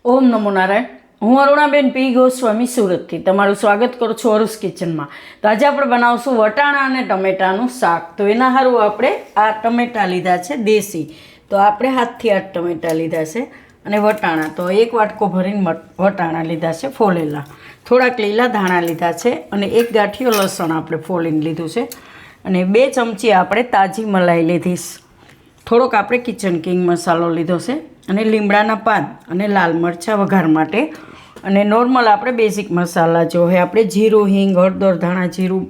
ઓમ નમો નારાયણ. હું અરુણાબેન પી ગોસ્વામી સુરતથી તમારું સ્વાગત કરું છું અરુસ કિચનમાં. તો આજે આપણે બનાવશું વટાણા અને ટમેટાનું શાક. તો એના સારું આપણે આ ટમેટા લીધા છે દેશી. તો આપણે હાથથી 8 ટમેટા લીધા છે અને વટાણા તો 1 વાટકો ભરીને વટાણા લીધા છે ફોલેલા. થોડાક લીલા ધાણા લીધા છે અને 1 ગાંઠિયો લસણ આપણે ફોલીને લીધું છે અને 2 ચમચી આપણે તાજી મલાઈ લીધી. થોડોક આપણે કિચન કિંગ મસાલો લીધો છે અને લીમડાના પાન અને લાલ મરચાં વઘાર માટે અને નોર્મલ આપણે બેઝિક મસાલા જો હોય આપણે જીરું, હિંગ, હળદર, ધાણા જીરું,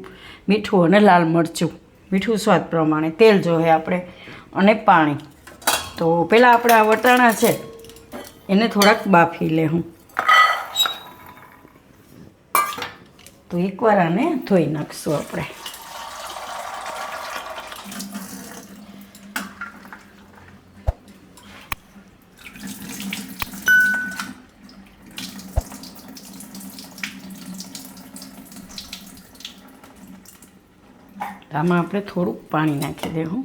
મીઠું અને લાલ મરચું, મીઠું સ્વાદ પ્રમાણે, તેલ જો હોય આપણે અને પાણી. તો પહેલાં આપણે આ વટાણા છે એને થોડાક બાફી લેવું. તો એકવાર આને ધોઈ નાખશું આપણે. આમાં આપણે થોડુંક પાણી નાખી દેવું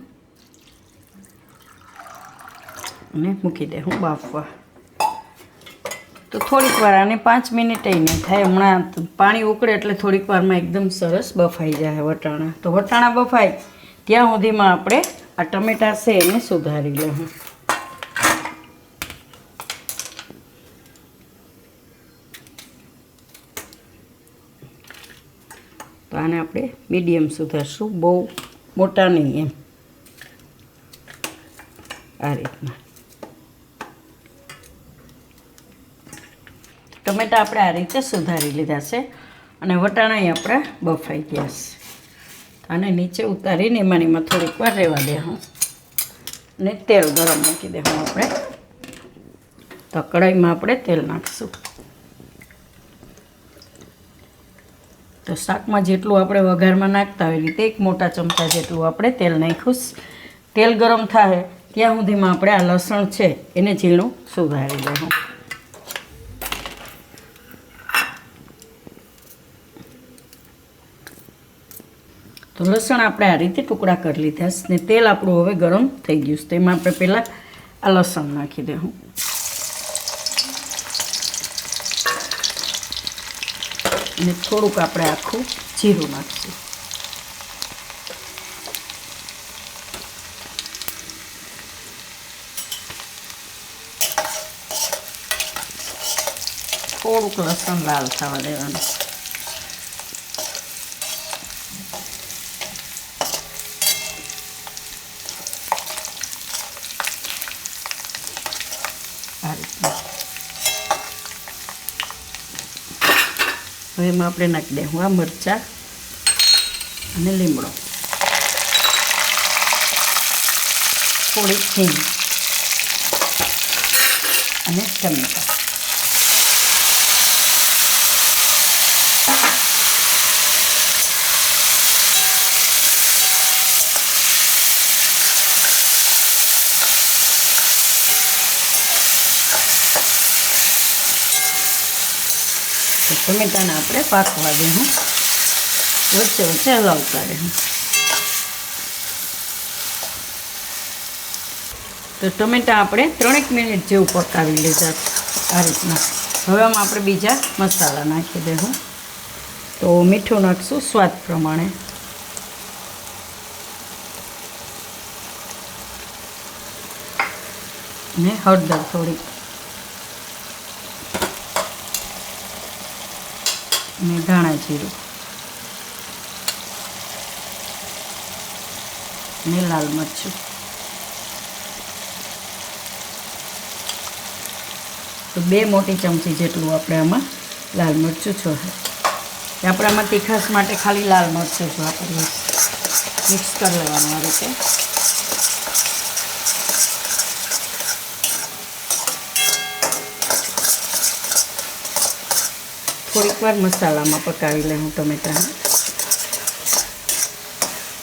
અને મૂકી દેવું બાફવા. તો થોડીક વાર આને 5 મિનિટ નહીં થાય. હમણાં પાણી ઉકળે એટલે થોડીક વારમાં એકદમ સરસ બફાઈ જાય વટાણા. તો વટાણા બફાય ત્યાં સુધીમાં આપણે આ ટમેટાં છે એને સુધારી લેવું. તો આને આપણે મીડિયમ સુધારશું, બહુ મોટા નહીં એમ. આ રીતના ટમેટા આપણે આ રીતે સુધારી લીધા છે અને વટાણા આપણે બફાઈ ગયા છે. આને નીચે ઉતારીને એમાં થોડીક વાર રહેવા દેવું અને તેલ ગરમ મૂકી દેવું આપણે. તો કઢાઈમાં આપણે તેલ નાખીશું. તો શાકમાં જેટલું આપણે વઘારમાં નાખતા હોય રીતે 1 મોટા ચમચા જેટલું આપણે તેલ નાખ્યું. તેલ ગરમ થાય ત્યાં સુધીમાં આપણે આ લસણ છે એને ઝીણું સુધારી દેવું. તો લસણ આપણે આ રીતે ટુકડા કરી લીધા ને તેલ આપણું હવે ગરમ થઈ ગયું છે. તેમાં આપણે પહેલાં આ લસણ નાખી દેવું અને થોડુંક આપણે આખું જીરું નાખીશું. થોડુંક લસણ લાલ થવા દેવાનું. આ રીતના હવે એમાં આપણે નાખી દઉં આ મરચાં અને લીમડો, થોડીક હિંગ અને ટમેટાં. ટમેટાને આપણે પાકવા દેવું, વચ્ચે વચ્ચે હલાવતા રહેવું. તો ટમેટાં આપણે 3 મિનિટ જેવું પકાવી લીધા આ રીતના. હવે આમાં આપણે બીજા મસાલા નાખી દેવું. તો મીઠું નાખીશું સ્વાદ પ્રમાણે ને હળદર થોડીક અને ધાણા જીરું ને લાલ મરચું. તો 2 મોટી ચમચી જેટલું આપણે આમાં લાલ મરચું છે. આપણે આમાં તીખાશ માટે ખાલી લાલ મરચું જ વાપરીએ. મિક્સ કરી લેવાનું આ રીતે. થોડીક વાર મસાલામાં પકાવી લેવું ટમેટાને,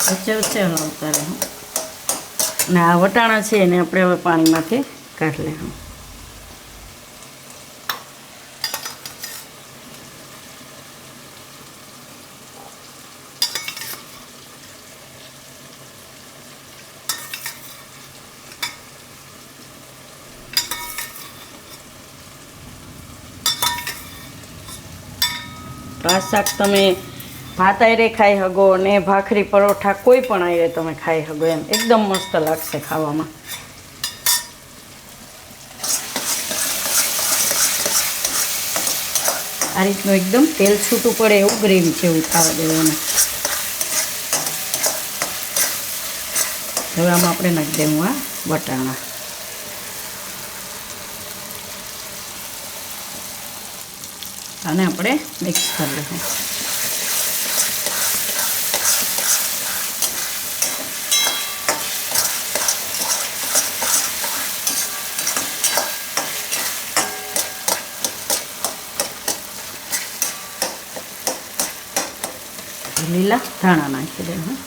વચ્ચે વચ્ચે હલાવતા રહેવું. અને આ વટાણા છે એને આપણે હવે પાણીમાંથી કાઢી લેવું. તો આ શાક તમે ભાત આયરે ખાઈ શકો અને ભાખરી પરોઠા કોઈ પણ આયરે તમે ખાઈ શકો એમ એકદમ મસ્ત લાગશે ખાવામાં. આ રીતનું એકદમ તેલ છૂટું પડે એવું ગ્રેવી જેવું ખાવા દેવાનું. હવે આમાં આપણે નાખી દેવું આ વટાણા. આને આપણે મિક્સ કરી લઈશું. લીલા ધાણા નાખી દેવું.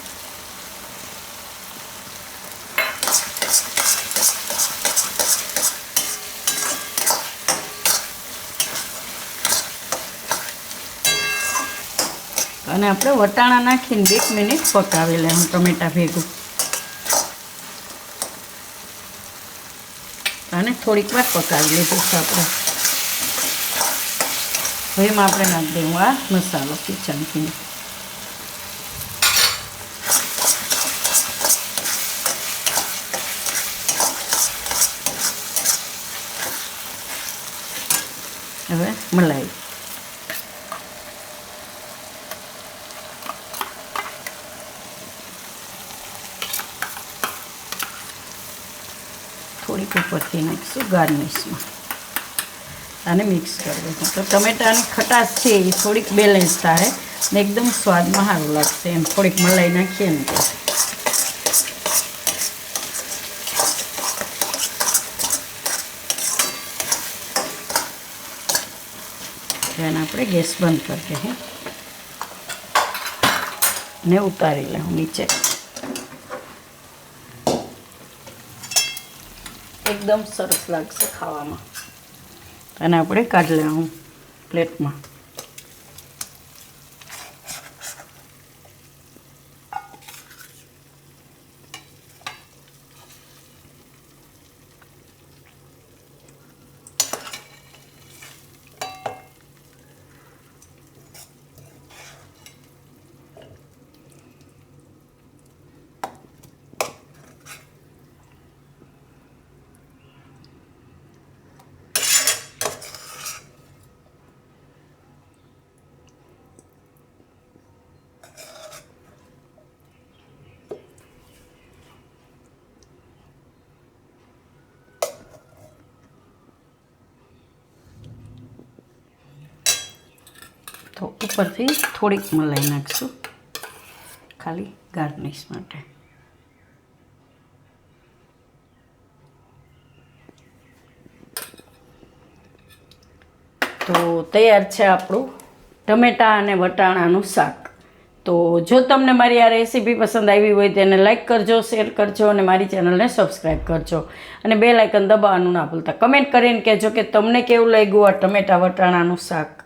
અને આપણે વટાણા નાખીને 2 મિનિટ પકાવી લેવું ટમેટા ભેગું. અને થોડીક વાર પકાવી લીધું છે આપણે. હવે એમાં આપણે નાખી દેવું આ મસાલો કિચન કિંગ. હવે મલાઈ. થોડીક ઉપરથી નાખીશું ગાર્નિશમાં. આને મિક્સ કરી દઈશું તો ટમેટાની ખટાશ છે એ થોડીક બેલેન્સ થાય ને એકદમ સ્વાદમાં સારું લાગશે એમ. થોડીક મલાઈ નાખીએ ને તો. એને આપણે ગેસ બંધ કરી દઈએ ને ઉતારી લઉં નીચે. એકદમ સરસ લાગશે ખાવામાં. અને આપણે કાઢી લેવું પ્લેટમાં. તો ઉપરથી થોડીક મલાઈ નાખશું ખાલી ગાર્નિશ માટે. તો તૈયાર છે આપણું ટમેટા અને વટાણાનું શાક. તો જો તમને મારી આ રેસીપી પસંદ આવી હોય તેને લાઈક કરજો, શેર કરજો અને મારી ચેનલને સબસ્ક્રાઈબ કરજો અને બેલ આઇકન દબાવવાનું ના ભૂલતા. કમેન્ટ કરીને કહેજો કે તમને કેવું લાગ્યું આ ટમેટા વટાણાનું શાક.